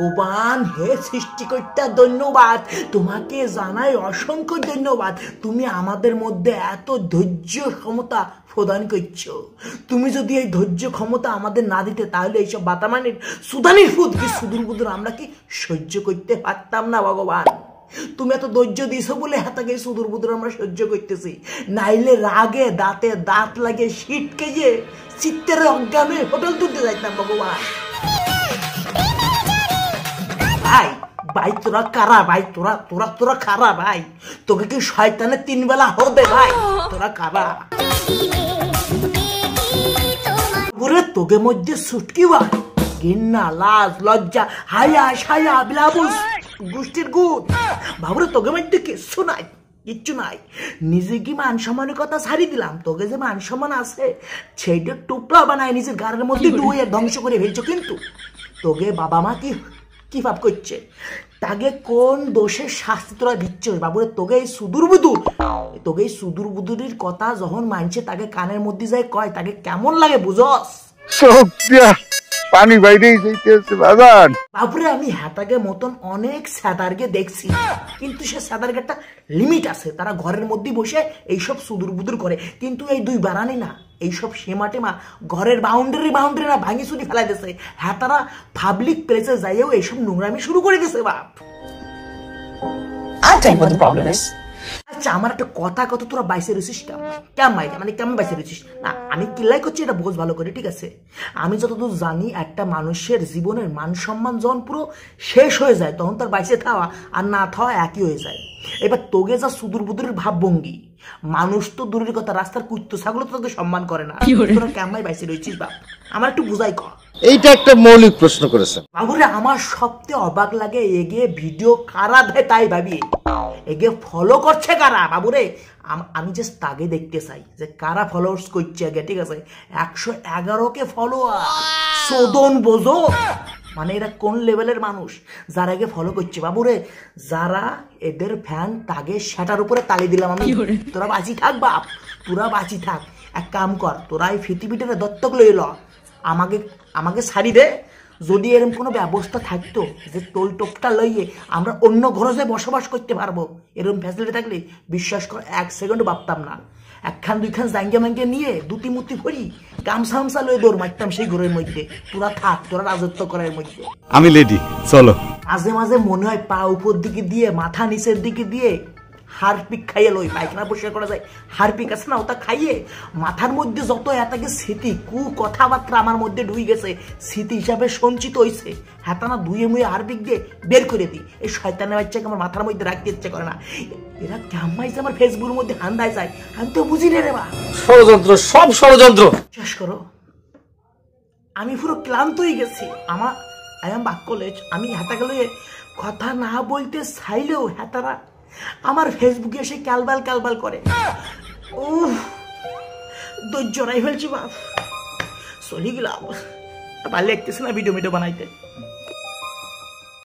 ভগবান হে সৃষ্টিকর্তা ধন্যবাদ, তোমাকে জানাই অসংখ্য ধন্যবাদ। তুমি আমাদের মধ্যে এত ধৈর্য ক্ষমতা প্রদান করছো। তুমি যদি এই ধৈর্য ক্ষমতা আমাদের না দিতে তাহলে এইসব বাতামানির সুদানির ফুদ কি সুদূর বুদুর আমরা কি সহ্য করতে পারতাম না ভগবান। তুমি এত ধৈর্য দিছো বলে হাতাকে সুদূর বুদুর আমরা সহ্য করতেছি, নাইলে রাগে দাঁতে দাঁত লাগে শীতকে যে চিত্তের অজ্ঞানে হোটেল তুলতে যাইতাম ভগবান। ভাই ভাই তোরা কারা ভাই, তোরা তোরা তোরা কারা ভাই, তোকে কি শয়তানে 3 বেলা হবে ভাই, তোরা কারা? ওরে তোকে মধ্যে সুটকি ভাই, ঘৃণা লাজ লজ্জা হায়া সায়া বিলাবুস গোষ্ঠীর গুদ বাবুরে তোকে মধ্যে কিচ্ছু নাই, কিচ্ছু নাই। নিজে কি মান সম্মানের কথা ছাড়ি দিলাম, তোকে যে মান সম্মান আছে সেইটা টুকরা বানায় নিজের গাড়ির মধ্যে ডুয়ে ধ্বংস করে ফেলছো। কিন্তু তোকে বাবা মা কি ভাব করছে, তাকে কোন দোষের শাস্তি তোরা দিচ্ছ বাবুরে? তোকে এই সুদূর বুদুর, তোকে এই সুদূর বুদুরির কথা যখন মানছে তাকে কানের মধ্যে যায় কয়, তাকে কেমন লাগে বুঝস? পানি বাইরেই যাইতেছে বাজান। বাবুরে আমি হাতাকে মতন অনেক স্যাদারকে দেখছি, কিন্তু সে স্যাদারকে একটা লিমিট আছে। তারা ঘরের মধ্যে বসে এইসব সুদূর বুদুর করে, কিন্তু এই দুই বারানি না, এইসব সেমা টেমা ঘরের বাউন্ডারি না ভাঙি চুরি ফেলাই দিছে। হ্যাঁ তারা পাবলিক প্লেসে যাইও এইসব নোংরামি শুরু করে দিছে বাপ। আচ্ছা আমার একটা কথা কত, তোরা বাইসে রয়েছিস কেমন মানে কেমন বাইসে রয়েছিস? না আমি কিল্লাই করছি এটা বোঝ ভালো করে, ঠিক আছে? আমি যতদূর জানি একটা মানুষের জীবনের মান সম্মান যখন পুরো শেষ হয়ে যায় তখন তার বাইসে থাওয়া আর না থাওয়া একই হয়ে যায়। এবার তোকে যা সুদূর বুদুরের ভাবভঙ্গি, মানুষ তো দূরের কথা রাস্তার কুত্তো ছাগল তো তোকে সম্মান করে না, তোরা কেমন বাইসে রয়েছিস বাপ? আমার একটু বুঝাই কর। এইটা একটা মৌলিক প্রশ্ন করেছেন বাবুরে। আমার সবচেয়ে অবাক লাগে এগিয়ে ভিডিও কারা দেয় তাই ভাবি, এগিয়ে ফলো করছে কারা বাবুরে। আমি জাস্ট তাকে দেখতে চাই যে কারা ফলোয়ার্স করছে আগে, ঠিক আছে? 111কে ফলোয়ার সোদন বোঝো, মানে এরা কোন লেভেলের মানুষ যারা আগে ফলো করছে বাবুরে। যারা এদের ফ্যান তাকে সেটার উপরে তালি দিলাম আমি। তোরা বাঁচি থাক বাপ, তোরা বাঁচি থাক। এক কাম কর, তোরা এই পৃথিবীটারে দত্তক লই ল, আমাকে ছাড়ি দে। যদি এরকম কোনো ব্যবস্থা থাকতো যে টোল টোপটা লইয়ে আমরা অন্য ঘরে যে বসবাস করতে পারবো, এরকম ফ্যাসিলিটি থাকলে বিশ্বাস কর 1 সেকেন্ড ভাবতাম না। 1খান 2খান জাঙ্গে মাঙ্গে নিয়ে দুটি মুতি ফরি গামছা হামসা লয়ে দৌড় মারতাম সেই ঘরের মধ্যে। তোরা থাক, তোরা রাজত্ব করার মধ্যে। আমি রেডি, চলো। মাঝে মাঝে মনে হয় পা উপর দিকে দিয়ে মাথা নিচের দিকে দিয়ে হারপিক খাইয়ে লই, পায়খানা পরিষ্কার করা যায় হারপিক আছে না, ওটা খাইয়ে মাথার মধ্যে যত এটাকে স্মৃতি কথাবার্তা আমার মধ্যে ঢুই গেছে, স্মৃতি হিসাবে সঞ্চিত হয়েছে, হাতানা ধুয়ে মুয়ে হারপিক দিয়ে বের করে দিই। এই শয়তানের বাচ্চাকে আমার মাথার মধ্যে রাখতে ইচ্ছে করে না। এরা কেমাইছে আমার ফেসবুকের মধ্যে হান্দায় যায়, আমি তো বুঝি না রে বা। ষড়যন্ত্র, সব ষড়যন্ত্র। বিশ্বাস করো আমি পুরো ক্লান্ত হয়ে গেছি। আই এম বাক কলেজ। আমি হাতাকে লইয়ে কথা না বলতে চাইলেও হাতারা আমার ফেসবুকে এসে কালবাল করে। ও ধৈর্য রাই ফেলছি বাপ, চলি গেলাম। ভালো লাগতেছে না ভিডিও বানাইতে।